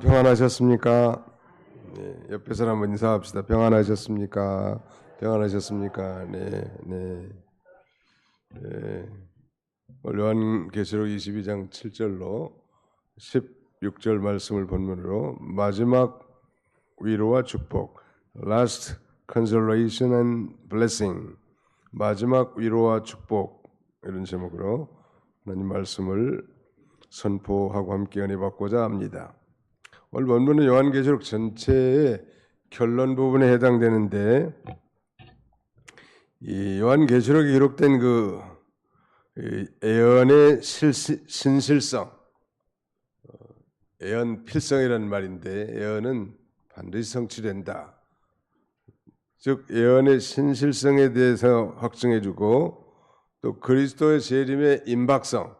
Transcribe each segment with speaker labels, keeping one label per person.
Speaker 1: 평안하셨습니까? 네, 옆에 사람 한번 인사합시다. 평안하셨습니까? 평안하셨습니까? 네, 네. 네. 오늘 요한계시록 22장 7절로 16절 말씀을 본문으로 마지막 위로와 축복, Last Consolation and Blessing, 마지막 위로와 축복, 이런 제목으로 하나님 말씀을 선포하고 함께 은혜 받고자 합니다. 오늘 본문은 요한계시록 전체의 결론 부분에 해당되는데, 이 요한계시록에 기록된 그 예언의 신실성, 예언 필성이라는 말인데, 예언은 반드시 성취된다. 즉 예언의 신실성에 대해서 확증해주고, 또 그리스도의 재림의 임박성,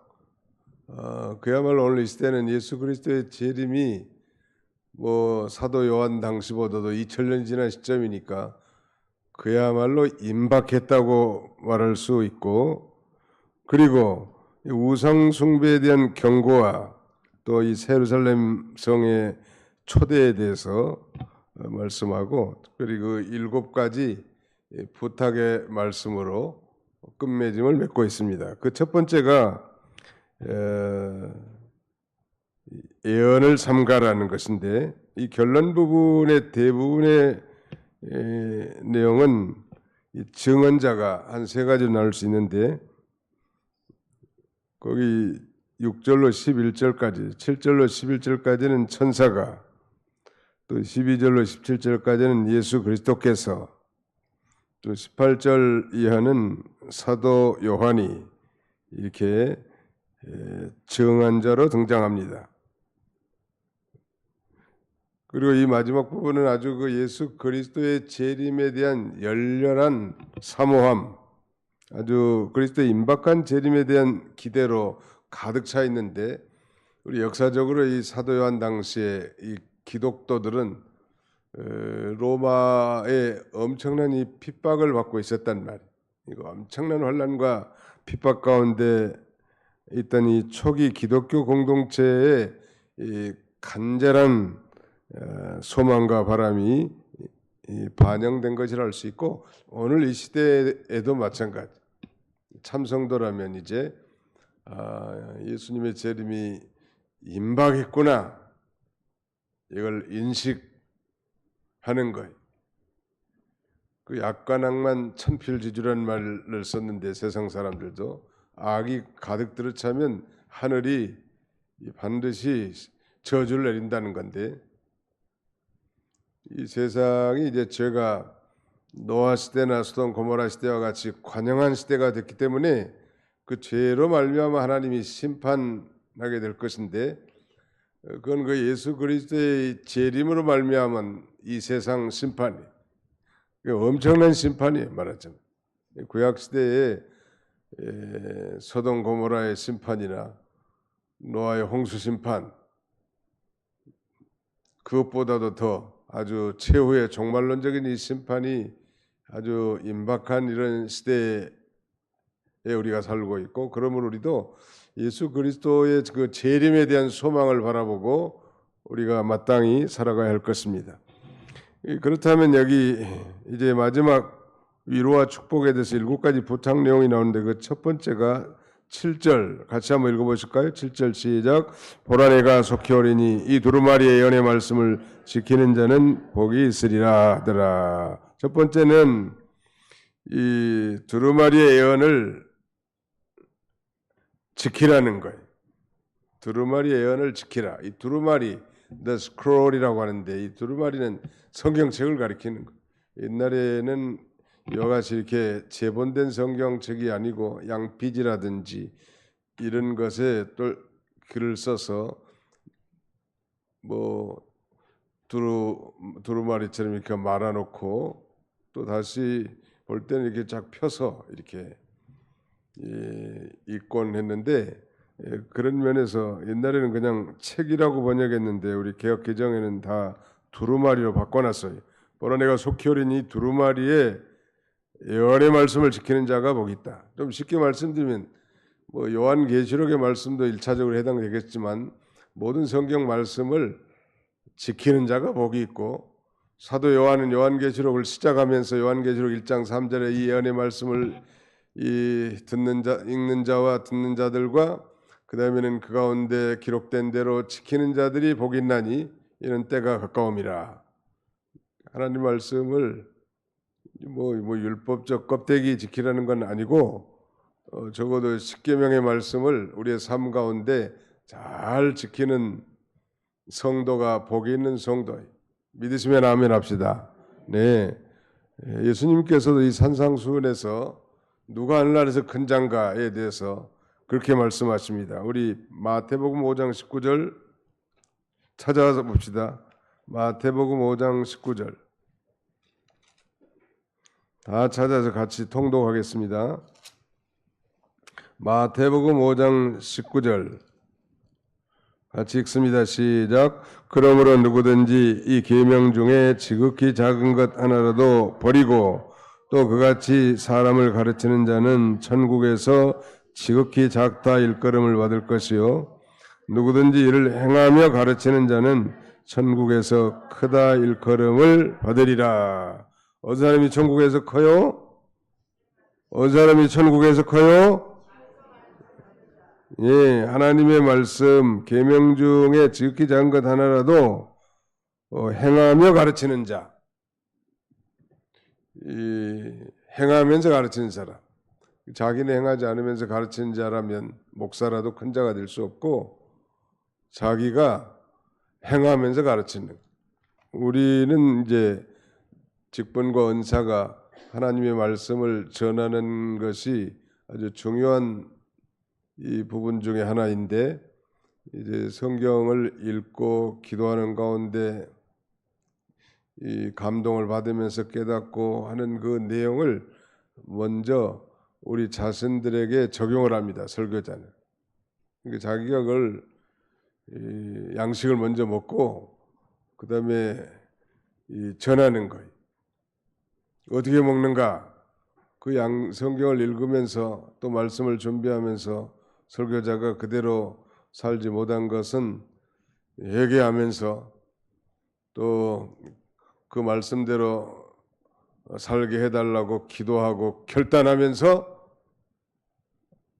Speaker 1: 그야말로 오늘 이 시대는 예수 그리스도의 재림이 사도 요한 당시보다도 2000년이 지난 시점이니까 그야말로 임박했다고 말할 수 있고, 그리고 우상 숭배에 대한 경고와 또 이 예루살렘 성의 초대에 대해서 말씀하고, 특별히 그 7가지 부탁의 말씀으로 끝맺음을 맺고 있습니다. 그 첫 번째가 예언을 삼가라는 것인데, 이 결론 부분의 대부분의 내용은 증언자가 한 3가지로 나눌 수 있는데, 거기 6절로 11절까지, 7절로 11절까지는 천사가, 또 12절로 17절까지는 예수 그리스도께서, 또 18절 이하는 사도 요한이 이렇게 증언자로 등장합니다. 그리고 이 마지막 부분은 아주 그 예수 그리스도의 재림에 대한 열렬한 사모함, 아주 그리스도의 임박한 재림에 대한 기대로 가득 차 있는데, 우리 역사적으로 이 사도 요한 당시에 이 기독도들은 로마의 엄청난 이 핍박을 받고 있었단 말이에요. 이거 엄청난 환난과 핍박 가운데 있던 이 초기 기독교 공동체의 이 간절한 소망과 바람이 반영된 것이라 할 수 있고, 오늘 이 시대에도 마찬가지. 참성도라면 이제 예수님의 재림이 임박했구나, 이걸 인식하는 거예요. 그 약관 낭만 천필지주라는 말을 썼는데, 세상 사람들도 악이 가득 들어차면 하늘이 반드시 저주를 내린다는 건데, 이 세상이 이제 죄가 노아 시대나 소돔 고모라 시대와 같이 관영한 시대가 됐기 때문에 그 죄로 말미암아 하나님이 심판하게 될 것인데, 그건 그 예수 그리스도의 재림으로 말미암은 이 세상 심판이 엄청난 심판이에요. 말하자면 구약 시대에 소돔 고모라의 심판이나 노아의 홍수 심판, 그것보다도 더 아주 최후의 종말론적인 이 심판이 아주 임박한 이런 시대에 우리가 살고 있고, 그러므로 우리도 예수 그리스도의 그 재림에 대한 소망을 바라보고 우리가 마땅히 살아가야 할 것입니다. 그렇다면 여기 이제 마지막 위로와 축복에 대해서 7가지 부탁 내용이 나오는데, 그 첫 번째가 7절 같이 한번 읽어보실까요? 7절 시작. 보라 내가 속히 오리니 이 두루마리의 예언의 말씀을 지키는 자는 복이 있으리라 하더라. 첫 번째는 이 두루마리의 예언을 지키라는 거예요. 두루마리의 예언을 지키라. 이 두루마리, the scroll이라고 하는데, 이 두루마리는 성경책을 가리키는 거예요. 옛날에는 이와 같이 이렇게 재본된 성경책이 아니고 양피지라든지 이런 것에 또 글을 써서 두루마리처럼 이렇게 말아놓고 또 다시 볼 때는 이렇게 쫙 펴서 이렇게 읽곤 했는데, 그런 면에서 옛날에는 그냥 책이라고 번역했는데 우리 개역 개정에는 다 두루마리로 바꿔놨어요. 보라 내가 속히 오리니 두루마리에 예언의 말씀을 지키는 자가 복이 있다. 좀 쉽게 말씀드리면 요한계시록의 말씀도 1차적으로 해당되겠지만 모든 성경 말씀을 지키는 자가 복이 있고, 사도 요한은 요한계시록을 시작하면서 요한계시록 1장 3절에 이 예언의 말씀을 읽는 자와 듣는 자들과 그 다음에는 그 가운데 기록된 대로 지키는 자들이 복이 있나니 이는 때가 가까움이라. 하나님 말씀을 뭐 율법적 껍데기 지키라는 건 아니고 적어도 십계명의 말씀을 우리의 삶 가운데 잘 지키는 성도가 복이 있는 성도. 믿으시면 아멘 합시다. 네, 예수님께서도 이 산상수훈에서 누가 하늘나라에서 큰 장가에 대해서 그렇게 말씀하십니다. 우리 마태복음 5장 19절 찾아와서 봅시다. 마태복음 5장 19절 다 찾아서 같이 통독하겠습니다. 마태복음 5장 19절 같이 읽습니다. 시작. 그러므로 누구든지 이 계명 중에 지극히 작은 것 하나라도 버리고 또 그같이 사람을 가르치는 자는 천국에서 지극히 작다 일컬음을 받을 것이요 누구든지 이를 행하며 가르치는 자는 천국에서 크다 일컬음을 받으리라. 어느 사람이 천국에서 커요? 어느 사람이 천국에서 커요? 예, 하나님의 말씀 계명 중에 지극히 작은 것 하나라도 행하며 가르치는 자, 행하면서 가르치는 사람, 자기는 행하지 않으면서 가르치는 자라면 목사라도 큰 자가 될 수 없고 자기가 행하면서 가르치는. 우리는 이제 직분과 은사가 하나님의 말씀을 전하는 것이 아주 중요한 이 부분 중에 하나인데 이제 성경을 읽고 기도하는 가운데 이 감동을 받으면서 깨닫고 하는 그 내용을 먼저 우리 자신들에게 적용을 합니다. 설교자는. 그러니까 자기가 그걸 양식을 먼저 먹고 그 다음에 전하는 거예요. 어떻게 먹는가? 그 성경을 읽으면서 또 말씀을 준비하면서 설교자가 그대로 살지 못한 것은 회개하면서 또 그 말씀대로 살게 해달라고 기도하고 결단하면서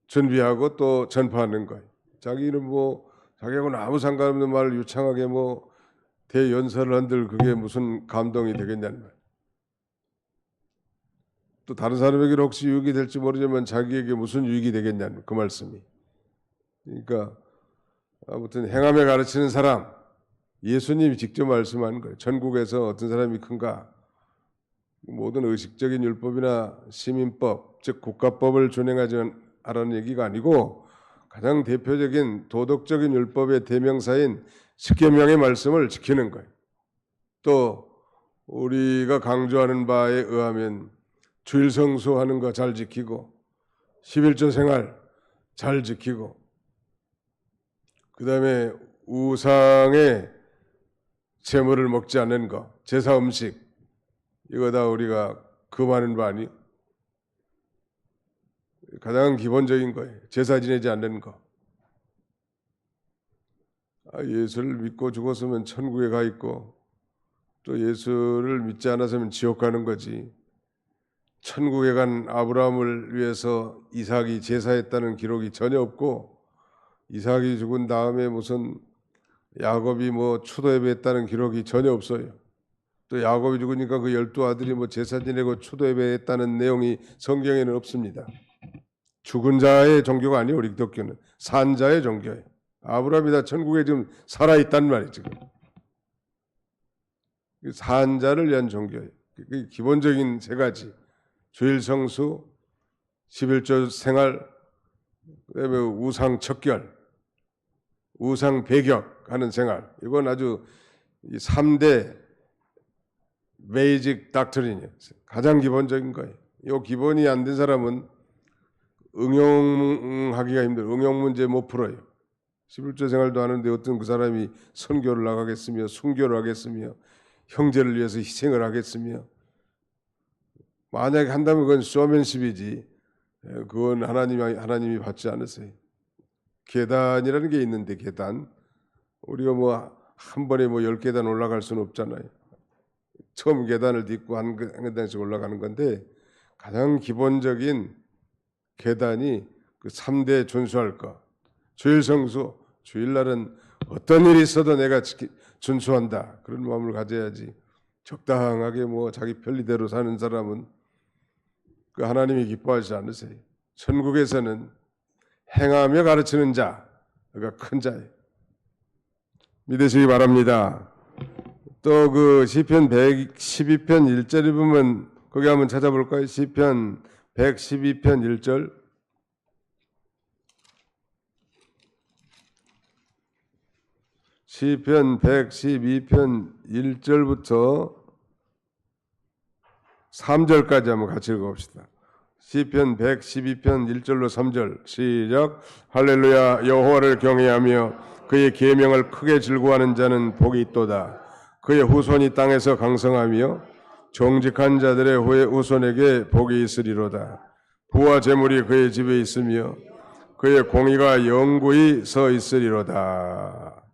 Speaker 1: 준비하고 또 전파하는 거예요. 자기는 자기하고는 아무 상관없는 말을 유창하게 대연설을 한들 그게 무슨 감동이 되겠냐는 거예요. 또 다른 사람에게는 혹시 유익이 될지 모르지만 자기에게 무슨 유익이 되겠냐는 그 말씀이. 그러니까 아무튼 행함에 가르치는 사람, 예수님이 직접 말씀하는 거예요. 전국에서 어떤 사람이 큰가? 모든 의식적인 율법이나 시민법, 즉 국가법을 준행하지 않으라는 얘기가 아니고 가장 대표적인 도덕적인 율법의 대명사인 십계명의 말씀을 지키는 거예요. 또 우리가 강조하는 바에 의하면 주일 성수하는 거 잘 지키고 11조 생활 잘 지키고 그 다음에 우상의 제물을 먹지 않는 거, 제사 음식 이거 다 우리가 금하는 바 아니에요? 가장 기본적인 거예요. 제사 지내지 않는 거. 예수를 믿고 죽었으면 천국에 가 있고 또 예수를 믿지 않았으면 지옥 가는 거지. 천국에 간 아브라함을 위해서 이삭이 제사했다는 기록이 전혀 없고 이삭이 죽은 다음에 무슨 야곱이 추도 예배했다는 기록이 전혀 없어요. 또 야곱이 죽으니까 그 12아들이 제사 지내고 추도 예배했다는 내용이 성경에는 없습니다. 죽은 자의 종교가 아니에요. 우리 기독교는 산 자의 종교예요. 아브라함이 다 천국에 지금 살아있단 말이에요. 지금 산 자를 위한 종교예요. 기본적인 세 가지: 주일 성수, 11조 생활, 그다음에 우상 척결, 우상 배격하는 생활. 이건 아주 3대 베이직 닥트린이에요. 가장 기본적인 거예요. 이 기본이 안 된 사람은 응용하기가 힘들어요. 응용 문제 못 풀어요. 11조 생활도 하는데 어떤 그 사람이 선교를 나가겠으며 순교를 하겠으며 형제를 위해서 희생을 하겠으며 만약에 한다면 그건 쇼맨십이지 그건 하나님이 받지 않으세요. 계단이라는 게 있는데 계단 우리가 한 번에 뭐 10계단 올라갈 수는 없잖아요. 처음 계단을 딛고 한 계단씩 올라가는 건데 가장 기본적인 계단이 그 3대 준수할 것. 주일 성수, 주일날은 어떤 일이 있어도 내가 준수한다. 그런 마음을 가져야지. 적당하게 뭐 자기 편리대로 사는 사람은 그 하나님이 기뻐하지 않으세요. 천국에서는 행하며 가르치는 자가 큰 자예요. 믿으시기 바랍니다. 또 그 시편 112편 1절에 보면 거기 한번 찾아볼까요? 시편 112편 1절. 시편 112편 1절부터 3절까지 한번 같이 읽어봅시다. 시편 112편 1절로 3절 시작. 할렐루야. 여호와를 경외하며 그의 계명을 크게 즐거워하는 자는 복이 있도다. 그의 후손이 땅에서 강성하며 정직한 자들의 후손에게 복이 있으리로다. 부와 재물이 그의 집에 있으며 그의 공의가 영구히 서 있으리로다.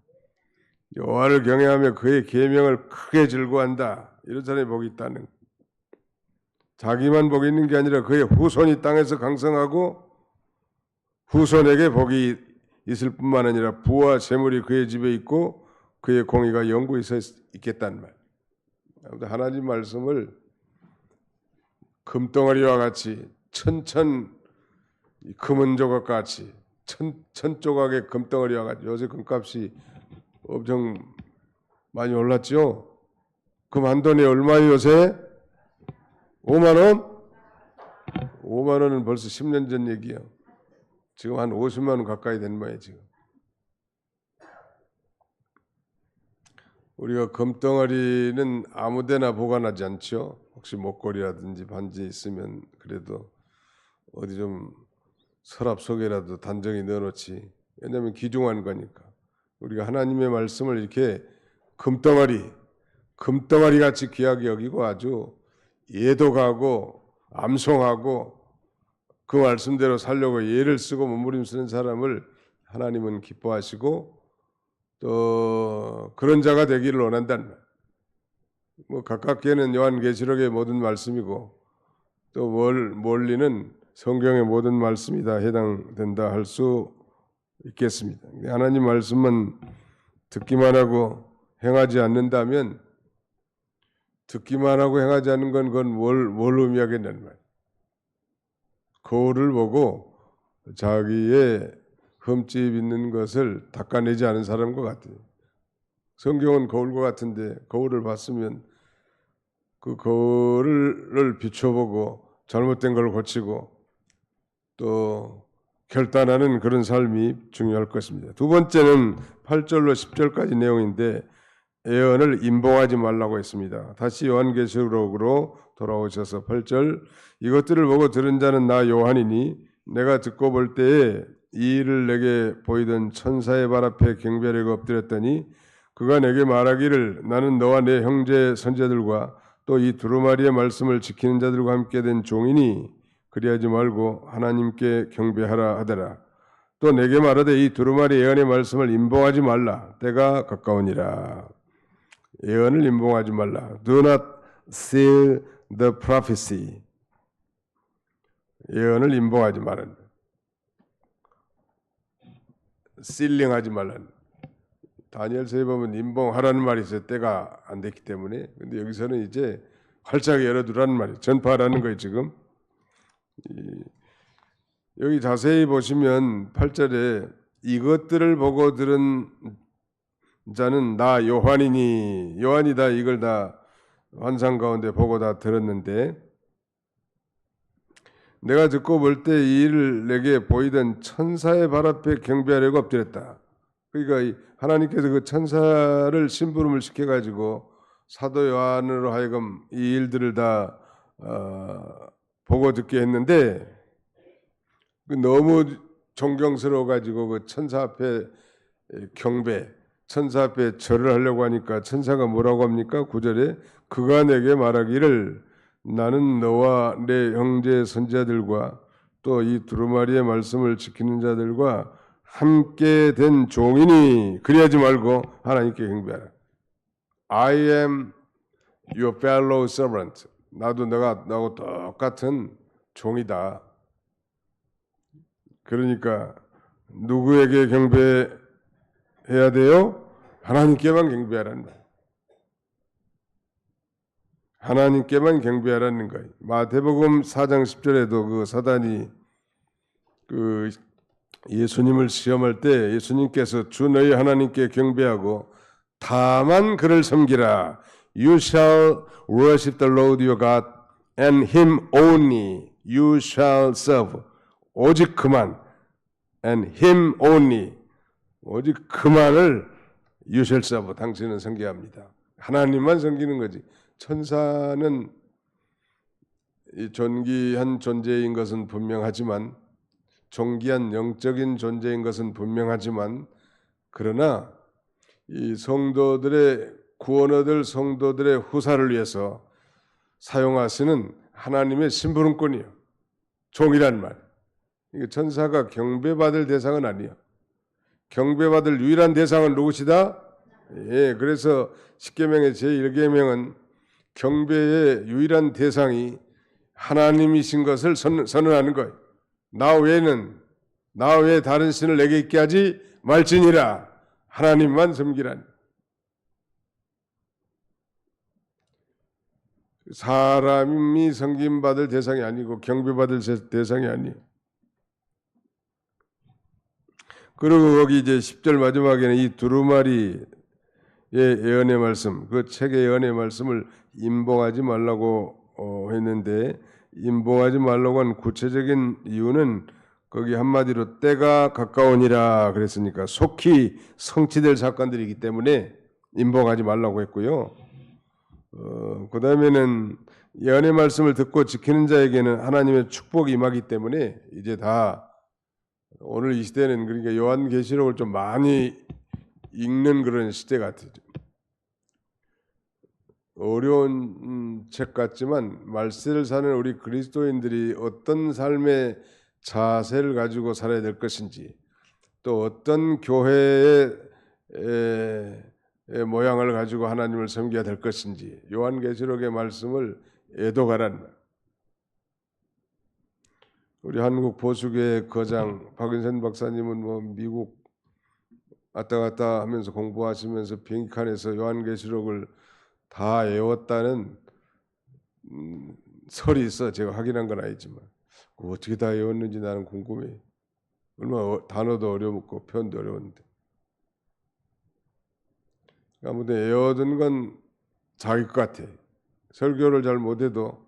Speaker 1: 여호와를 경외하며 그의 계명을 크게 즐거워한다. 이런 사람이 복이 있다는. 자기만 복이 있는 게 아니라 그의 후손이 땅에서 강성하고 후손에게 복이 있을 뿐만 아니라 부와 재물이 그의 집에 있고 그의 공의가 영구히 서 있겠다는 말. 하나님 말씀을 금덩어리와 같이 천천 금은 조각 같이 천 조각의 금덩어리와 같이. 요새 금값이 엄청 많이 올랐죠. 금 한 돈이 얼마예요 요새? 5만 원? 5만 원은 벌써 10년 전 얘기야. 지금 한 50만 원 가까이 된 모양이에요 지금. 우리가 금덩어리는 아무데나 보관하지 않죠. 혹시 목걸이라든지 반지 있으면 그래도 어디 좀 서랍 속에라도 단정히 넣어놓지. 왜냐하면 귀중한 거니까. 우리가 하나님의 말씀을 이렇게 금덩어리 같이 귀하게 여기고 아주 예독하고 암송하고 그 말씀대로 살려고 예를 쓰고 몸부림쓰는 사람을 하나님은 기뻐하시고 또 그런 자가 되기를 원한다는 말. 뭐 가깝게는 요한계시록의 모든 말씀이고 또 멀리는 성경의 모든 말씀이 다 해당된다 할 수 있겠습니다. 하나님 말씀은 듣기만 하고 행하지 않는다면 듣기만 하고 행하지 않는 건 그건 뭘 의미하겠냐는 말. 거울을 보고 자기의 흠집 있는 것을 닦아내지 않은 사람과 같아요. 성경은 거울과 같은데 거울을 봤으면 그 거울을 비춰보고 잘못된 걸 고치고 또 결단하는 그런 삶이 중요할 것입니다. 두 번째는 8절로 10절까지 내용인데 예언을 임봉하지 말라고 했습니다. 다시 요한계시록으로 돌아오셔서 8절 이것들을 보고 들은 자는 나 요한이니 내가 듣고 볼 때에 이 일을 내게 보이던 천사의 발 앞에 경배하려고 엎드렸더니 그가 내게 말하기를 나는 너와 내 형제 선제들과 또 이 두루마리의 말씀을 지키는 자들과 함께 된 종이니 그리하지 말고 하나님께 경배하라 하더라. 또 내게 말하되 이 두루마리 예언의 말씀을 임봉하지 말라. 때가 가까우니라. 예언을 임봉하지 말라. Do not seal the prophecy. 예언을 임봉하지 말라. 실링하지 말라. 다니엘서에 보면 임봉하라는 말이 있어요. 때가 안 됐기 때문에. 근데 여기서는 이제 활짝 열어두라는 말이에요. 전파하라는 거예요 지금. 여기 자세히 보시면 8절에 이것들을 보고 들은 자는 나 요한이니 요한이 다 이걸 다 환상 가운데 보고 다 들었는데 내가 듣고 볼 때 이 일을 내게 보이던 천사의 발 앞에 경배하려고 엎드렸다. 그러니까 하나님께서 그 천사를 심부름을 시켜가지고 사도 요한으로 하여금 이 일들을 다 보고 듣게 했는데 너무 존경스러워가지고 그 천사 앞에 경배, 천사 앞에 절을 하려고 하니까 천사가 뭐라고 합니까? 9절에 그가 내게 말하기를 나는 너와 내 형제 선자들과 또 이 두루마리의 말씀을 지키는 자들과 함께 된 종이니 그리하지 말고 하나님께 경배하라. I am your fellow servant. 나도 너하고 똑같은 종이다. 그러니까 누구에게 경배해야 돼요? 하나님께만 경배하라는 거예요. 하나님께만 경배하라는 거예요. 마태복음 4장 10절에도 그 사단이 그 예수님을 시험할 때 예수님께서 주 너희 하나님께 경배하고 다만 그를 섬기라. You shall worship the Lord your God and him only you shall serve. 오직 그만 and him only 오직 그만을 you shall serve. 당신은 섬겨합니다. 하나님만 섬기는 거지. 천사는 존귀한 존재인 것은 분명하지만 존귀한 영적인 존재인 것은 분명하지만 그러나 이 성도들의 구원 얻을 성도들의 후사를 위해서 사용하시는 하나님의 심부름꾼이요. 종이란 말. 이게 천사가 경배받을 대상은 아니야. 경배받을 유일한 대상은 누구시다? 예, 그래서 십계명의 제1계명은 경배의 유일한 대상이 하나님이신 것을 선언하는 거예요. 나 외에 다른 신을 내게 있게 하지 말지니라. 하나님만 섬기라니. 사람이 섬김받을 대상이 아니고 경배받을 대상이 아니에요. 그리고 거기 이제 10절 마지막에는 이 두루마리의 예언의 말씀, 그 책의 예언의 말씀을 임봉하지 말라고 했는데 임봉하지 말라고 한 구체적인 이유는 거기 한마디로 때가 가까우니라 그랬으니까 속히 성취될 사건들이기 때문에 임봉하지 말라고 했고요. 그 다음에는 예언의 말씀을 듣고 지키는 자에게는 하나님의 축복이 임하기 때문에 이제 다 오늘 이 시대는 그러니까 요한계시록을 좀 많이 읽는 그런 시대 같아요. 어려운 책 같지만 말세를 사는 우리 그리스도인들이 어떤 삶의 자세를 가지고 살아야 될 것인지 또 어떤 교회의 모양을 가지고 하나님을 섬겨야 될 것인지 요한계시록의 말씀을 애도가라는 거예요. 우리 한국 보수교회 거장 박은선 박사님은 뭐 미국 왔다 갔다 하면서 공부하시면서 비행기칸에서 요한계시록을 다 외웠다는 설이 있어. 제가 확인한 건 아니지만 어떻게 다 외웠는지 나는 궁금해. 얼마나 단어도 어렵고 표현도 어려운데. 아무튼 외워둔 건 자기 것 같아. 설교를 잘 못해도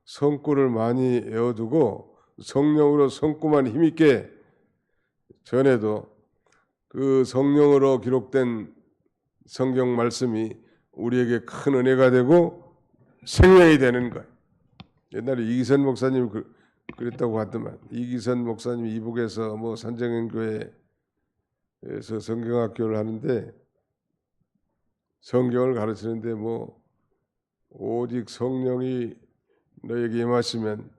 Speaker 1: 성구를 많이 외워두고 성령으로 성구만 힘있게 전해도 그 성령으로 기록된 성경 말씀이 우리에게 큰 은혜가 되고 생명이 되는 거예요. 옛날에 이기선 목사님이 그랬다고 하더만. 이기선 목사님 이북에서 뭐 산정연교회에서 성경학교를 하는데 성경을 가르치는데 뭐 오직 성령이 너에게 임하시면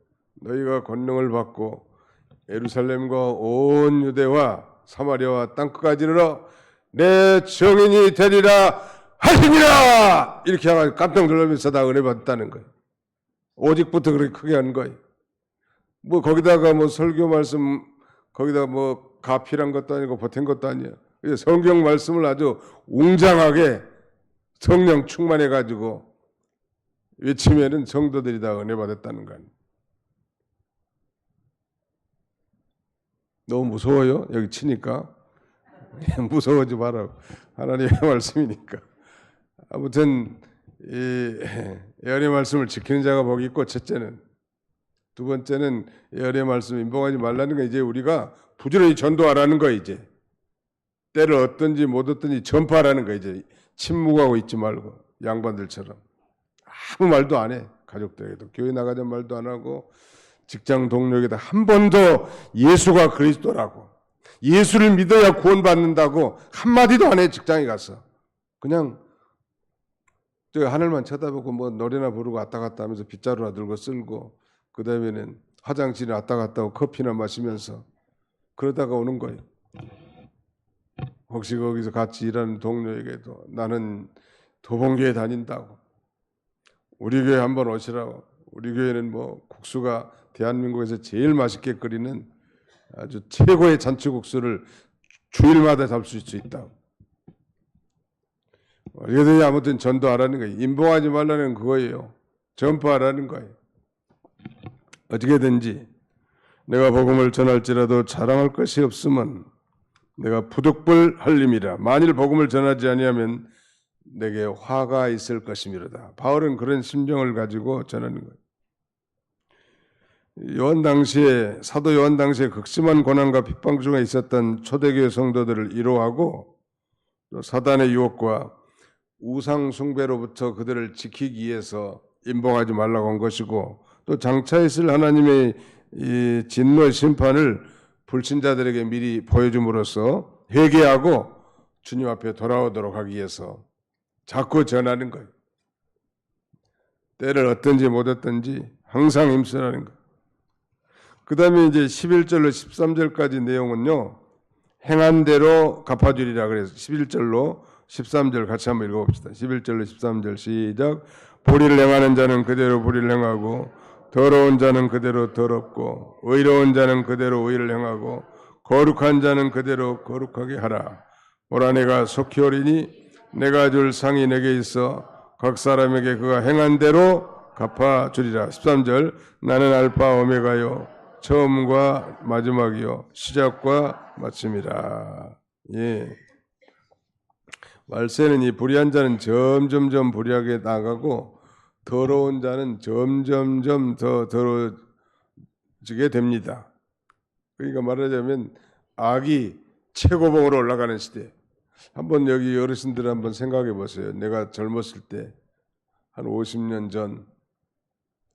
Speaker 1: 너희가 권능을 받고 예루살렘과 온 유대와 사마리아와 땅끝까지 이르러 내 증인이 되리라 하시니라. 이렇게 해가지고 깜짝 놀라면서 다 은혜 받았다는 거예요. 오직부터 그렇게 크게 한 거예요. 뭐 거기다가 뭐 설교 말씀 거기다 뭐 가필한 것도 아니고 보탠 것도 아니야. 성경 말씀을 아주 웅장하게 성령 충만해 가지고 외치면은 성도들이 다 은혜 받았다는 거 아니에요. 너무 무서워요? 여기 치니까 무서워하지 마라. 하나님의 말씀이니까. 아무튼 이 예언의 말씀을 지키는 자가 복이 있고 첫째는 두 번째는 예언의 말씀 임봉하지 말라는 거 이제 우리가 부지런히 전도하라는 거 이제 때를 얻든지 못 얻든지 전파하라는 거 이제 침묵하고 있지 말고 양반들처럼 아무 말도 안 해. 가족들에게도 교회 나가자는 말도 안 하고 직장 동료에게도 한 번도 예수가 그리스도라고 예수를 믿어야 구원받는다고 한마디도 안 해. 직장에 가서 그냥 저 하늘만 쳐다보고 뭐 노래나 부르고 왔다 갔다 하면서 빗자루나 들고 쓸고 그 다음에는 화장실에 왔다 갔다 하고 커피나 마시면서 그러다가 오는 거예요. 혹시 거기서 같이 일하는 동료에게도 나는 도봉교회 다닌다고, 우리 교회 한번 오시라고, 우리 교회는 뭐 국수가 대한민국에서 제일 맛있게 끓이는 아주 최고의 잔치국수를 주일마다 잡수 수 있다고. 이것들이 아무튼 전도하라는 거예요. 인봉하지 말라는 그거예요. 전파하라는 거예요. 어떻게든지 내가 복음을 전할지라도 자랑할 것이 없으면 내가 부득불 할림이라. 만일 복음을 전하지 아니하면 내게 화가 있을 것이미로다. 바울은 그런 심정을 가지고 전하는 거예요. 사도 요한 당시에 극심한 고난과 핍박 중에 있었던 초대교회 성도들을 위로하고 또 사단의 유혹과 우상 숭배로부터 그들을 지키기 위해서 인봉하지 말라고 한 것이고, 또 장차 있을 하나님의 이 진노의 심판을 불신자들에게 미리 보여줌으로써 회개하고 주님 앞에 돌아오도록 하기 위해서 자꾸 전하는 거예요. 때를 어떤지 못 어떤지 항상 힘쓰라는 거예요. 그 다음에 이제 11절로 13절까지 내용은요, 행한 대로 갚아주리라 그래서 11절로 13절 같이 한번 읽어봅시다. 11절로 13절 시작. 불의를 행하는 자는 그대로 불의를 행하고, 더러운 자는 그대로 더럽고, 의로운 자는 그대로 의를 행하고, 거룩한 자는 그대로 거룩하게 하라. 보라, 내가 속히 오리니 내가 줄 상이 내게 있어 각 사람에게 그가 행한 대로 갚아주리라. 13절. 나는 알파 오메가요 처음과 마지막이요 시작과 마침이라. 예. 말세는 이 불의한 자는 점점점 불의하게 나가고 더러운 자는 점점점 더 더러워지게 됩니다. 그러니까 말하자면 악이 최고봉으로 올라가는 시대. 한번 여기 어르신들 한번 생각해 보세요. 내가 젊었을 때 한 50년 전,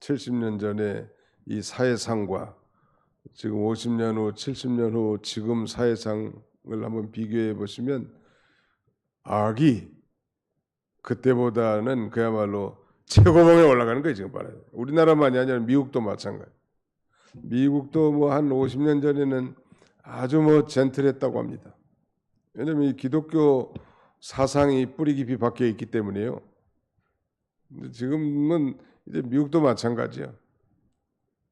Speaker 1: 70년 전에 이 사회상과 지금 50년 후, 70년 후 지금 사회상을 한번 비교해 보시면 악이 그때보다는 그야말로 최고봉에 올라가는 거예요. 지금 말해요. 우리나라만이 아니라 미국도 마찬가지. 미국도 뭐 한 50년 전에는 아주 뭐 젠틀했다고 합니다. 왜냐하면 이 기독교 사상이 뿌리 깊이 박혀 있기 때문이에요. 근데 지금은 이제 미국도 마찬가지야.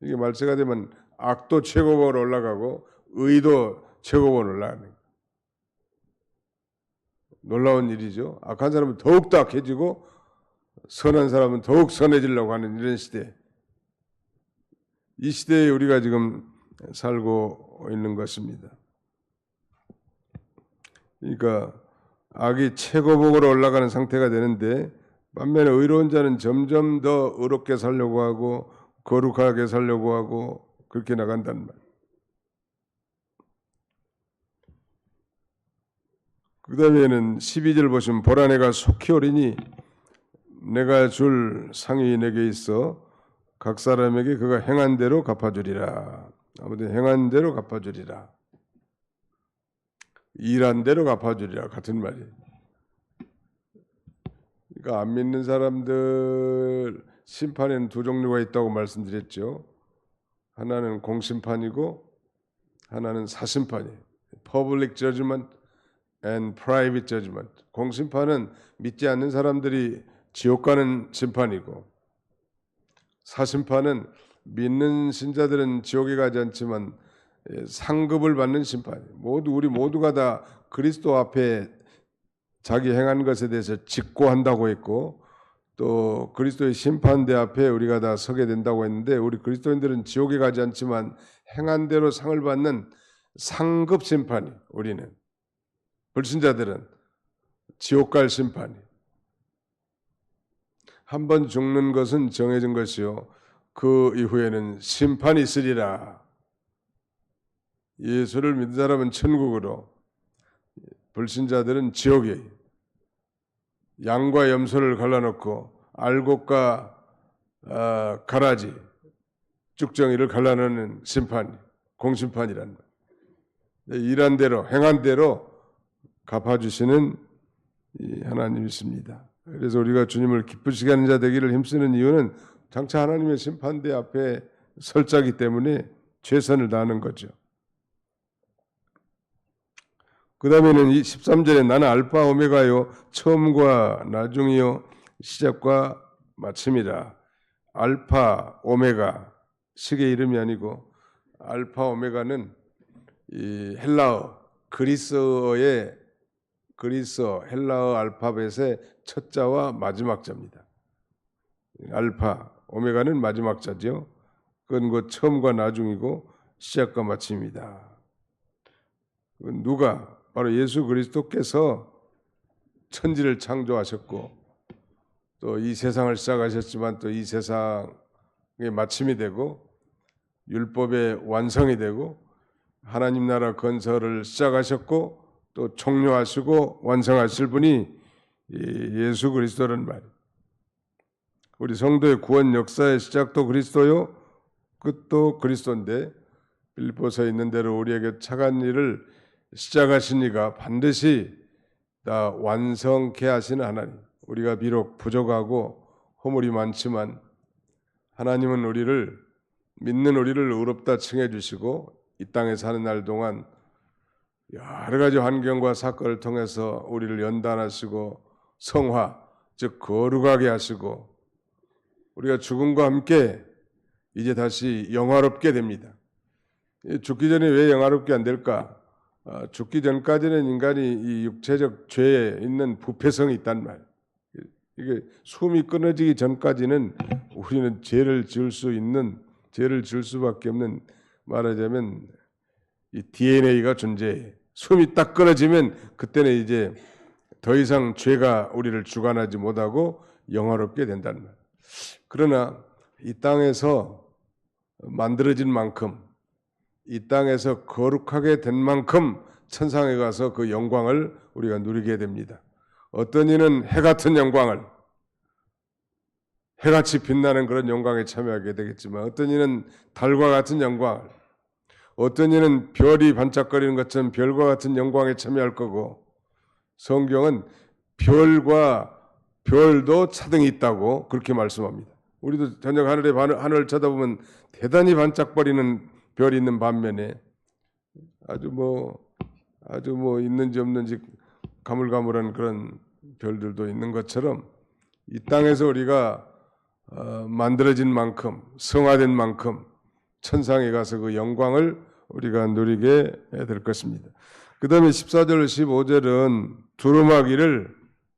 Speaker 1: 이게 말세가 되면 악도 최고봉으로 올라가고 의도 최고봉으로 올라가는 거예요. 놀라운 일이죠. 악한 사람은 더욱더 악해지고 선한 사람은 더욱 선해지려고 하는 이런 시대. 이 시대에 우리가 지금 살고 있는 것입니다. 그러니까 악이 최고봉으로 올라가는 상태가 되는데, 반면에 의로운 자는 점점 더 의롭게 살려고 하고 거룩하게 살려고 하고 그렇게 나간단 말이에요. 그 다음에는 12절 보시면 보라, 내가 속히 오리니 내가 줄 상이 내게 있어 각 사람에게 그가 행한 대로 갚아주리라. 아무튼 행한 대로 갚아주리라. 일한 대로 갚아주리라 같은 말이에요. 그러니까 안 믿는 사람들 심판에는 두 종류가 있다고 말씀드렸죠. 하나는 공심판이고 하나는 사심판이에요. Public judgment and private judgment. 공심판은 믿지 않는 사람들이 지옥 가는 심판이고, 사심판은 믿는 신자들은 지옥에 가지 않지만 상급을 받는 심판이에요. 우리 모두가 다 그리스도 앞에 자기 행한 것에 대해서 직고한다고 했고, 또 그리스도의 심판대 앞에 우리가 다 서게 된다고 했는데, 우리 그리스도인들은 지옥에 가지 않지만 행한 대로 상을 받는 상급 심판이, 우리는 불신자들은 지옥 갈 심판이. 한 번 죽는 것은 정해진 것이요 그 이후에는 심판이 있으리라. 예수를 믿는 사람은 천국으로, 불신자들은 지옥에 양과 염소를 갈라놓고 알곡과 가라지, 쭉정이를 갈라놓는 심판, 공심판이란 말. 일한 대로 행한 대로 갚아주시는 하나님이십니다. 그래서 우리가 주님을 기쁘시게 하는 자 되기를 힘쓰는 이유는 장차 하나님의 심판대 앞에 설 자기 때문에 최선을 다하는 거죠. 그 다음에는 이 13절에 나는 알파 오메가요 처음과 나중이요 시작과 마침이라. 알파 오메가 식의 이름이 아니고 알파 오메가는 이 헬라어 그리스어 헬라어 알파벳의 첫 자와 마지막 자입니다. 알파 오메가는 마지막 자죠. 그건 그 처음과 나중이고 시작과 마침입니다. 누가? 바로 예수 그리스도께서 천지를 창조하셨고 또 이 세상을 시작하셨지만 또 이 세상의 마침이 되고 율법의 완성이 되고 하나님 나라 건설을 시작하셨고 또 종료하시고 완성하실 분이 예수 그리스도란 말이에요. 우리 성도의 구원 역사의 시작도 그리스도요 끝도 그리스도인데 빌립보서에 있는 대로 우리에게 착한 일을 시작하신 이가 반드시 다 완성케 하시는 하나님. 우리가 비록 부족하고 허물이 많지만 하나님은 믿는 우리를 의롭다 칭해 주시고 이 땅에 사는 날 동안 여러 가지 환경과 사건을 통해서 우리를 연단하시고 성화, 즉 거룩하게 하시고 우리가 죽음과 함께 이제 다시 영화롭게 됩니다. 죽기 전에 왜 영화롭게 안 될까? 죽기 전까지는 인간이 이 육체적 죄에 있는 부패성이 있단 말이에요. 이게 숨이 끊어지기 전까지는 우리는 죄를 지을 수밖에 없는, 말하자면 이 DNA가 존재해. 숨이 딱 끊어지면 그때는 이제 더 이상 죄가 우리를 주관하지 못하고 영화롭게 된다는 말이에요. 그러나 이 땅에서 만들어진 만큼, 이 땅에서 거룩하게 된 만큼 천상에 가서 그 영광을 우리가 누리게 됩니다. 어떤 이는 해 같은 영광을, 해같이 빛나는 그런 영광에 참여하게 되겠지만 어떤 이는 달과 같은 영광을, 어떤 이는 별이 반짝거리는 것처럼 별과 같은 영광에 참여할 거고, 성경은 별도 차등이 있다고 그렇게 말씀합니다. 우리도 저녁 하늘을 쳐다보면 대단히 반짝거리는 별이 있는 반면에 아주 있는지 없는지 가물가물한 그런 별들도 있는 것처럼 이 땅에서 우리가 만들어진 만큼, 성화된 만큼 천상에 가서 그 영광을 우리가 누리게 될 것입니다. 그 다음에 14절, 15절은 두루마기를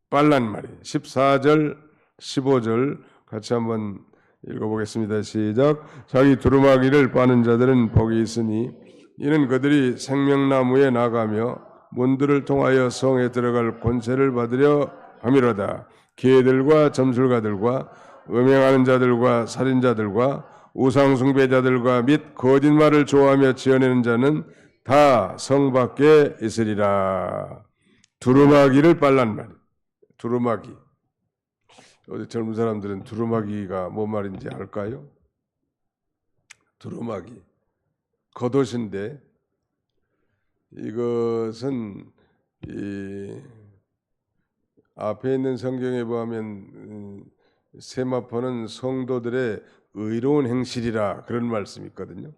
Speaker 1: 빨란 말이에요. 14절, 15절 같이 한번 읽어보겠습니다. 시작. 자기 두루마기를 빠는 자들은 복이 있으니 이는 그들이 생명나무에 나가며 문들을 통하여 성에 들어갈 권세를 받으려 함이로다. 개들과 점술가들과 음행하는 자들과 살인자들과 우상숭배자들과 및 거짓말을 좋아하며 지어내는 자는 다 성 밖에 있으리라. 두루마기를 빨란 말이에요. 두루마기. 어디 젊은 사람들은 두루마기가 뭔 말인지 알까요? 두루마기. 겉옷인데 이것은 이 앞에 있는 성경에 보면 세마포는 성도들의 의로운 행실이라 그런 말씀이 있거든요.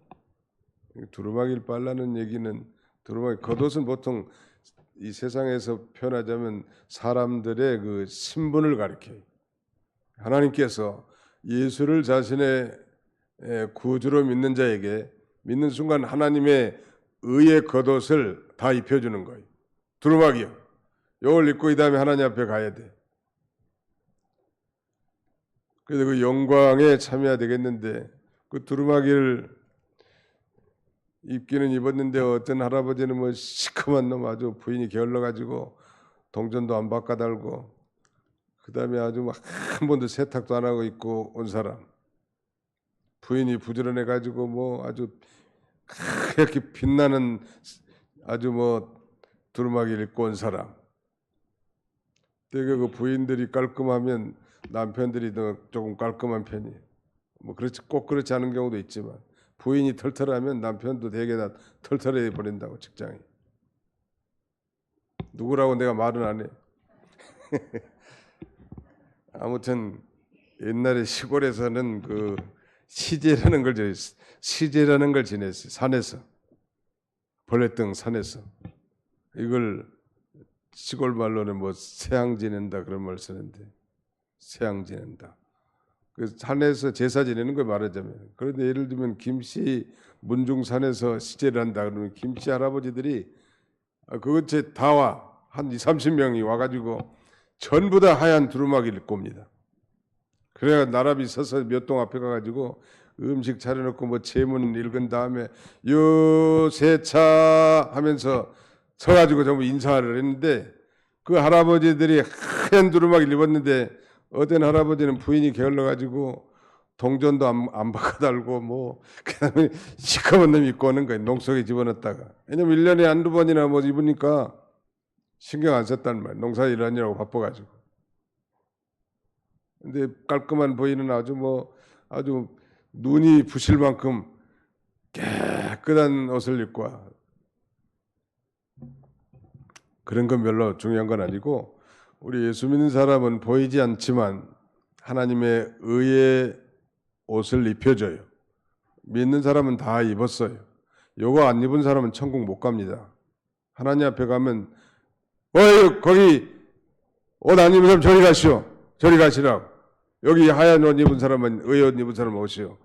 Speaker 1: 두루마기를 빨라는 얘기는 겉옷은 보통 이 세상에서 표현하자면 사람들의 그 신분을 가리켜요. 하나님께서 예수를 자신의 구주로 믿는 자에게 믿는 순간 하나님의 의의 겉옷을 다 입혀주는 거예요. 두루마기요. 이걸 입고 이 다음에 하나님 앞에 가야 돼. 그래서 그 영광에 참여해야 되겠는데 그 두루마기를 입기는 입었는데 어떤 할아버지는 뭐 시커먼 놈 아주 부인이 게을러가지고 동전도 안 바꿔달고 그 다음에 아주 막 한 번도 세탁도 안 하고 입고 온 사람, 부인이 부지런해가지고 뭐 아주 이렇게 빛나는 아주 두루마기를 입고 온 사람. 되게 그 부인들이 깔끔하면 남편들이 더 조금 깔끔한 편이에요. 꼭 그렇지 않은 경우도 있지만 부인이 털털하면 남편도 되게 다 털털해 버린다고 직장에. 누구라고 내가 말은 안 해. 아무튼 옛날에 시골에서는 그 시제라는 걸 지냈어요. 산에서 벌레등 산에서 이걸 시골 말로는 뭐 세양 지낸다 그런 말 쓰는데, 세양 지낸다. 그 산에서 제사 지내는 거 말하자면. 그런데 예를 들면 김씨 문중산에서 시제를 한다 그러면 김씨 할아버지들이 그것에 다 와. 한 20, 30명이 와가지고 전부 다 하얀 두루마기를 입고 옵니다. 그래야 나랍이 서서 몇 동 앞에 가가지고 음식 차려놓고 뭐 제문 읽은 다음에 요세차 하면서 서가지고 전부 인사를 했는데, 그 할아버지들이 하얀 두루마기를 입었는데 어떤 할아버지는 부인이 게을러가지고 동전도 안 바꿔달고 뭐 그다음에 시커먼 놈 입고 오는 거예요. 농속에 집어넣었다가. 왜냐면 1년에 한두 번이나 뭐 입으니까 신경 안 썼단 말이에요. 농사일 하느라고 바빠가지고. 근데 깔끔한 부인은 아주 눈이 부실 만큼 깨끗한 옷을 입고 와. 그런 건 별로 중요한 건 아니고, 우리 예수 믿는 사람은 보이지 않지만 하나님의 의의 옷을 입혀줘요. 믿는 사람은 다 입었어요. 요거 안 입은 사람은 천국 못 갑니다. 하나님 앞에 가면 거기 옷 안 입은 사람 저리 가시오. 저리 가시라고. 여기 하얀 옷 입은 사람은 의의 옷 입은 사람 오시오.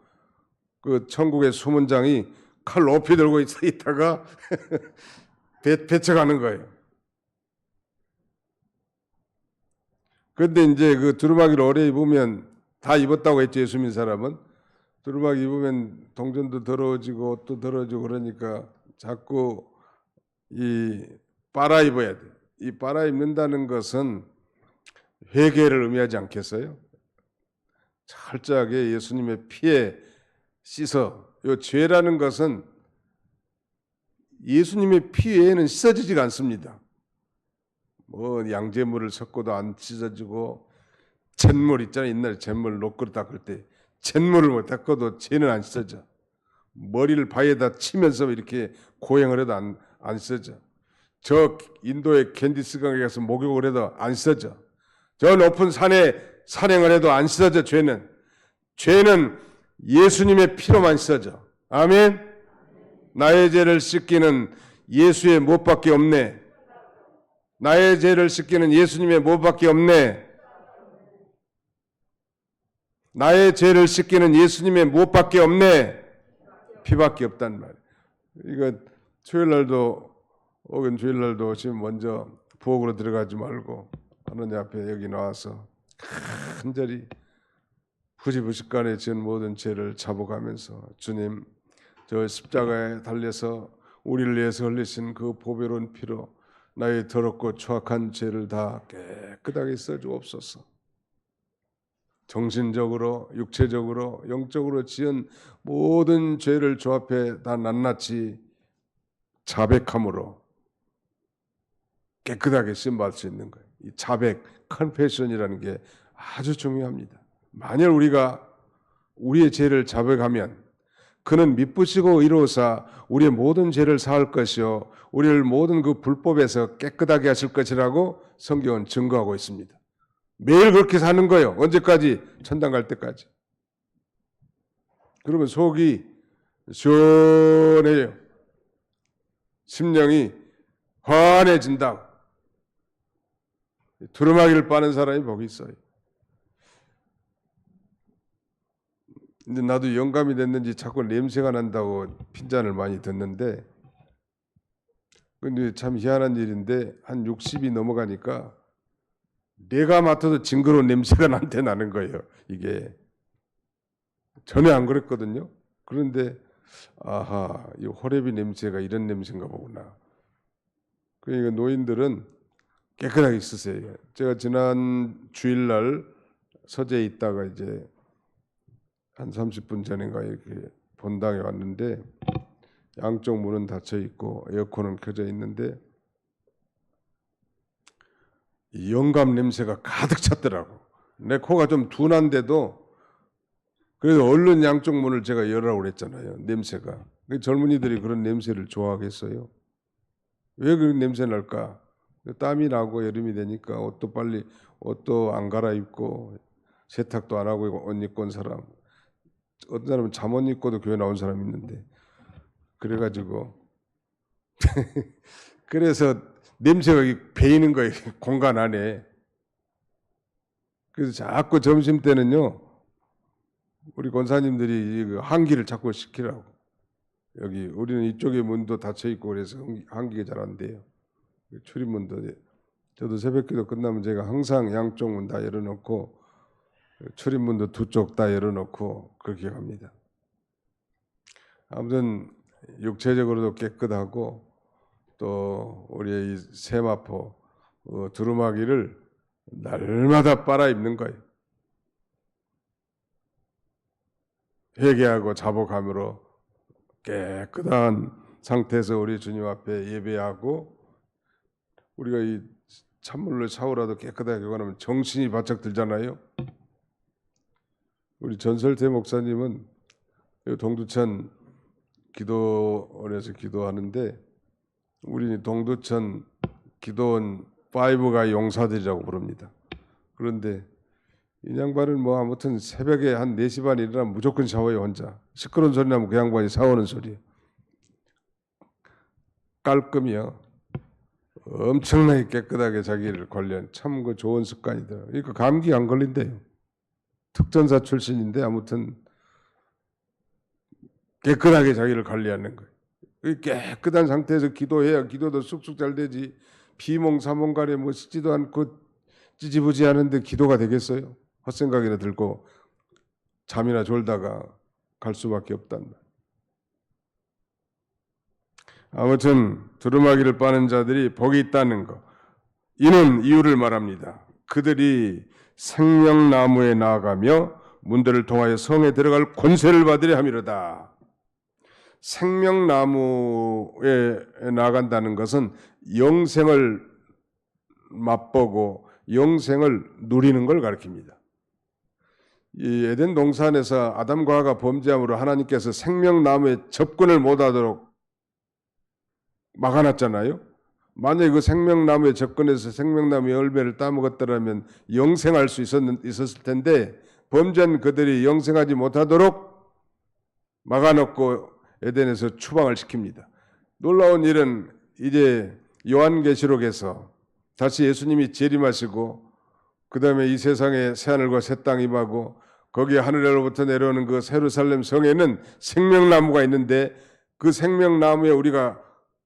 Speaker 1: 그 천국의 수문장이 칼 높이 들고 있다가 배쳐가는 거예요. 그런데 이제 그 두루마기를 오래 입으면, 다 입었다고 했죠, 예수 믿는 사람은. 두루마기 입으면 동전도 더러워지고 옷도 더러워지고 그러니까 자꾸 빨아 입어야 돼. 이 빨아 입는다는 것은 회개를 의미하지 않겠어요? 철저하게 예수님의 피에 씻어. 이 죄라는 것은 예수님의 피 외에는 씻어지지가 않습니다. 뭐 양잿물을 섞어도 안 씻어지고, 잿물 있잖아요. 옛날에 잿물 녹그릇 닦을 때 잿물을 못 닦아도 죄는 안 씻어져. 머리를 바위에다 치면서 이렇게 고행을 해도 안 씻어져. 저 인도의 겐디스강에 가서 목욕을 해도 안 씻어져. 저 높은 산에 산행을 해도 안 씻어져. 죄는 예수님의 피로만 씻어져. 아멘. 나의 죄를 씻기는 예수의 못밖에 없네. 나의 죄를 씻기는 예수님의 못밖에 없네. 나의 죄를 씻기는 예수님의 못밖에 없네. 피밖에 없단 말이에요. 이거 주일날도 혹은 주일날도 지금 먼저 부엌으로 들어가지 말고 하나님 앞에 여기 나와서 간절히 부지부식간에 지은 모든 죄를 잡아가면서, 주님, 저 십자가에 달려서 우리를 위해서 흘리신 그 보배로운 피로 나의 더럽고 추악한 죄를 다 깨끗하게 써주옵소서. 정신적으로, 육체적으로, 영적으로 지은 모든 죄를 주 앞에 다 낱낱이 자백함으로 깨끗하게 씻음받을 수 있는 거예요. 이 자백, 컨페션이라는 게 아주 중요합니다. 만약 우리가 우리의 죄를 자백하면 그는 미쁘시고 의로우사 우리의 모든 죄를 사할 것이요 우리를 모든 그 불법에서 깨끗하게 하실 것이라고 성경은 증거하고 있습니다. 매일 그렇게 사는 거예요. 언제까지? 천당 갈 때까지. 그러면 속이 시원해요. 심령이 환해진다고. 두루마기를 빠는 사람이 복이 있어요. 근데 나도 영감이 됐는지 자꾸 냄새가 난다고 핀잔을 많이 듣는데, 근데 참 희한한 일인데 한 60이 넘어가니까 내가 맡아도 징그러운 냄새가 나한테 나는 거예요. 이게 전에 안 그랬거든요. 그런데 아하, 이 호레비 냄새가 이런 냄새인가 보구나. 그러니까 노인들은 깨끗하게 있으세요. 제가 지난 주일날 서재에 있다가 이제 한 30분 전인가 이렇게 본당에 왔는데 양쪽 문은 닫혀 있고 에어컨은 켜져 있는데 영감 냄새가 가득 찼더라고. 내 코가 좀 둔한데도 그래서 얼른 양쪽 문을 제가 열으라고 그랬잖아요. 냄새가. 젊은이들이 그런 냄새를 좋아하겠어요? 왜 그런 냄새 날까? 땀이 나고 여름이 되니까 옷도 안 갈아입고 세탁도 안 하고 옷 입고 온 사람, 어떤 사람은 잠옷 입고도 교회 나온 사람이 있는데, 그래가지고 그래서 냄새가 배이는 거예요. 공간 안에. 그래서 자꾸 점심 때는요, 우리 권사님들이 그 환기를 자꾸 시키라고. 여기 우리는 이쪽에 문도 닫혀 있고 그래서 환기가 잘 안 돼요. 출입문도. 저도 새벽기도 끝나면 제가 항상 양쪽 문 다 열어놓고 출입문도 두 쪽 다 열어놓고 그렇게 갑니다. 아무튼 육체적으로도 깨끗하고 또 우리의 이 세마포 두루마기를 날마다 빨아 입는 거예요. 회개하고 자복함으로 깨끗한 상태에서 우리 주님 앞에 예배하고, 우리가 이 찬물로 샤워라도 깨끗하게 하고 나면 정신이 바짝 들잖아요. 우리 전설태 목사님은 동두천 기도원에서 기도하는데, 우리 동두천 기도원 5가 용사들이라고 부릅니다. 그런데 이 양반은 뭐 아무튼 새벽에 한 4시 반 일어나면 무조건 샤워해요. 혼자. 시끄러운 소리 나면 그 양반이 샤워하는 소리예요. 깔끔이요. 엄청나게 깨끗하게 자기를 관리한 참 그 좋은 습관이더라고요. 그러니까 감기 안 걸린대요. 특전사 출신인데 아무튼 깨끗하게 자기를 관리하는 거예요. 깨끗한 상태에서 기도해야 기도도 쑥쑥 잘 되지. 비몽사몽간에 뭐 씻지도 않고 찌지부지하는데 기도가 되겠어요? 헛생각이나 들고 잠이나 졸다가 갈 수밖에 없단 말이에요. 아무튼 두루마기를 빠는 자들이 복이 있다는 것, 이는 이유를 말합니다. 그들이 생명나무에 나아가며 문들을 통하여 성에 들어갈 권세를 받으려 함이로다. 생명나무에 나간다는 것은 영생을 맛보고 영생을 누리는 걸 가리킵니다. 이 에덴 동산에서 아담과 하와가 범죄함으로 하나님께서 생명나무에 접근을 못하도록 막아놨잖아요. 만약에 그 생명나무에 접근해서 생명나무 열매를 따먹었더라면 영생할 수 있었을 텐데, 범죄한 그들이 영생하지 못하도록 막아놓고 에덴에서 추방을 시킵니다. 놀라운 일은 이제 요한계시록에서 다시 예수님이 재림하시고 그 다음에 이 세상에 새하늘과 새 땅이 임하고 거기에 하늘로부터 내려오는 그 예루살렘 성에는 생명나무가 있는데, 그 생명나무에 우리가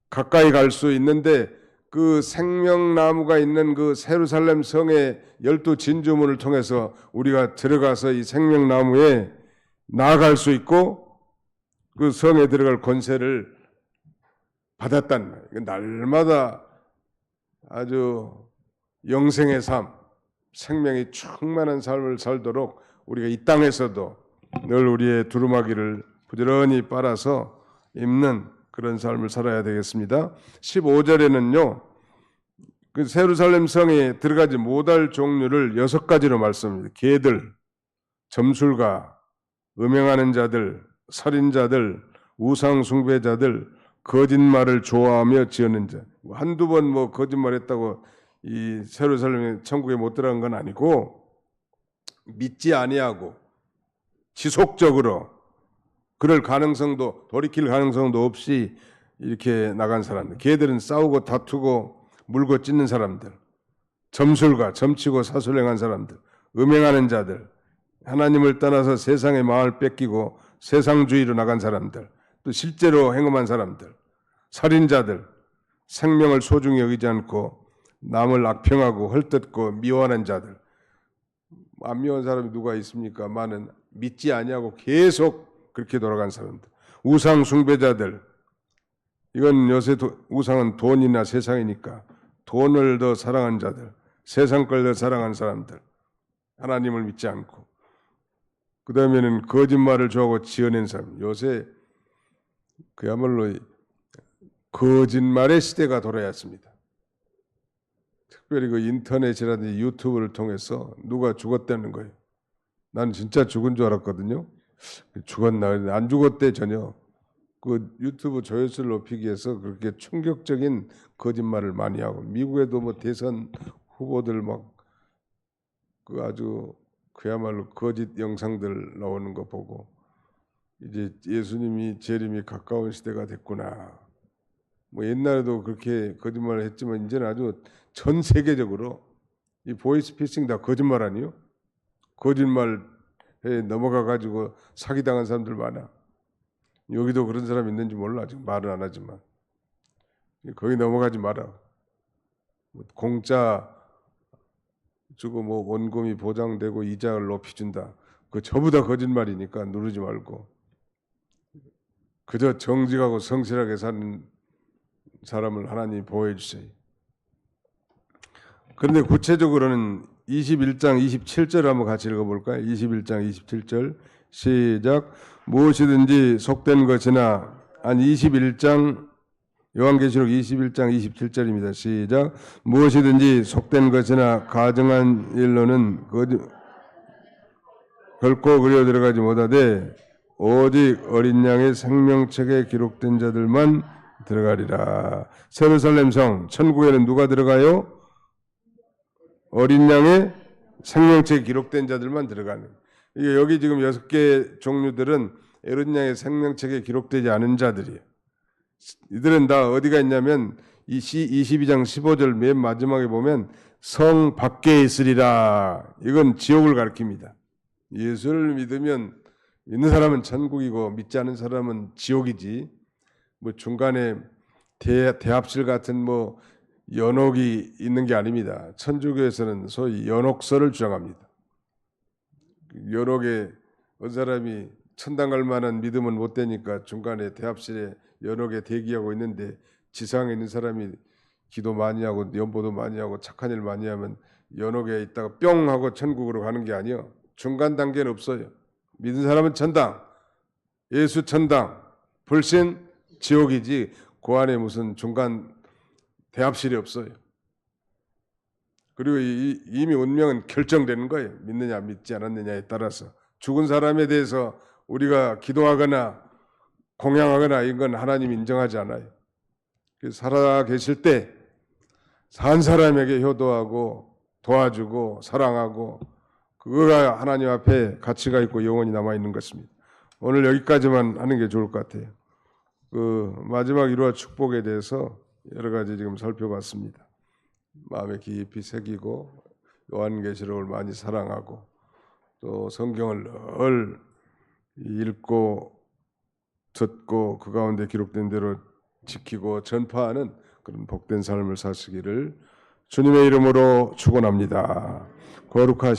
Speaker 1: 가까이 갈 수 있는데, 그 생명나무가 있는 그 예루살렘 성의 12 진주문을 통해서 우리가 들어가서 이 생명나무에 나아갈 수 있고 그 성에 들어갈 권세를 받았단 말이에요. 날마다 아주 영생의 삶, 생명이 충만한 삶을 살도록 우리가 이 땅에서도 늘 우리의 두루마기를 부지런히 빨아서 입는 그런 삶을 살아야 되겠습니다. 15절에는요, 그 예루살렘 성에 들어가지 못할 종류를 6가지로 말씀합니다. 개들, 점술가, 음행하는 자들, 살인자들, 우상 숭배자들, 거짓말을 좋아하며 지어낸 자. 한두 번 뭐 거짓말했다고 이 예루살렘 천국에 못 들어간 건 아니고, 믿지 아니하고 지속적으로 그럴 가능성도, 돌이킬 가능성도 없이 이렇게 나간 사람들. 걔들은 싸우고 다투고 물고 찢는 사람들, 점술가, 점치고 사술행한 사람들, 음행하는 자들, 하나님을 떠나서 세상의 마음을 뺏기고 세상주의로 나간 사람들, 또 실제로 행음한 사람들, 살인자들, 생명을 소중히 여기지 않고 남을 악평하고 헐뜯고 미워하는 자들. 안 미워한 사람이 누가 있습니까? 많은 믿지 아니하고 계속 그렇게 돌아간 사람들. 우상 숭배자들. 이건 요새 우상은 돈이나 세상이니까 돈을 더 사랑한 자들, 세상 걸 더 사랑한 사람들, 하나님을 믿지 않고, 그 다음에는 거짓말을 좋아하고 지어낸 사람. 요새 그야말로 거짓말의 시대가 돌아왔습니다. 특별히 그 인터넷이라든지 유튜브를 통해서 누가 죽었다는 거예요. 나는 진짜 죽은 줄 알았거든요. 죽었나? 안 죽었대 전혀. 그 유튜브 조회수를 높이기 위해서 그렇게 충격적인 거짓말을 많이 하고, 미국에도 뭐 대선 후보들 막 그 아주 그야말로 거짓 영상들 나오는 거 보고 이제 예수님이 재림이 가까운 시대가 됐구나. 뭐 옛날에도 그렇게 거짓말을 했지만 이제는 아주 전 세계적으로 이 보이스피싱 다 거짓말 아니요? 거짓말에 넘어가 가지고 사기당한 사람들 많아. 여기도 그런 사람 있는지 몰라. 지금 말은 안 하지만 거기 넘어가지 마라. 공짜 주고 뭐 원금이 보장되고 이자를 높이 준다. 그 전부 다 거짓말이니까 누르지 말고 그저 정직하고 성실하게 사는 사람을 하나님 보호해 주세요. 그런데 구체적으로는 21장 27절 한번 같이 읽어볼까요? 21장 27절 시작. 무엇이든지 속된 것이나 21장 요한계시록 21장 27절입니다. 시작. 무엇이든지 속된 것이나 가증한 일로는 결코 그려 들어가지 못하되 오직 어린 양의 생명책에 기록된 자들만 들어가리라. 예루살렘 성 천국에는 누가 들어가요? 어린 양의 생명책에 기록된 자들만 들어가는. 이게 여기 지금 6개 종류들은 어린 양의 생명책에 기록되지 않은 자들이에요. 이들은 다 어디가 있냐면 22장 15절 맨 마지막에 보면 성 밖에 있으리라. 이건 지옥을 가리킵니다. 예수를 믿으면 믿는 사람은 천국이고 믿지 않은 사람은 지옥이지. 뭐 중간에 대합실 같은 뭐 연옥이 있는 게 아닙니다. 천주교에서는 소위 연옥설을 주장합니다. 연옥에 어떤 사람이 천당 갈 만한 믿음은 못 되니까 중간에 대합실에 연옥에 대기하고 있는데 지상에 있는 사람이 기도 많이 하고 연보도 많이 하고 착한 일 많이 하면 연옥에 있다가 뿅 하고 천국으로 가는 게 아니요. 중간 단계는 없어요. 믿은 사람은 천당, 예수 천당, 불신 지옥이지 그 안에 무슨 중간 대합실이 없어요. 그리고 이미 운명은 결정되는 거예요. 믿느냐 믿지 않았느냐에 따라서. 죽은 사람에 대해서 우리가 기도하거나 공양하거나 이건 하나님 인정하지 않아요. 살아 계실 때 산 사람에게 효도하고 도와주고 사랑하고 그거가 하나님 앞에 가치가 있고 영원히 남아있는 것입니다. 오늘 여기까지만 하는 게 좋을 것 같아요. 그 마지막 이루와 축복에 대해서 여러 가지 지금 살펴봤습니다. 마음에 깊이 새기고 요한계시록을 많이 사랑하고 또 성경을 늘 읽고 듣고 그 가운데 기록된 대로 지키고 전파하는 그런 복된 삶을 사시기를 주님의 이름으로 축원합니다. 거룩하신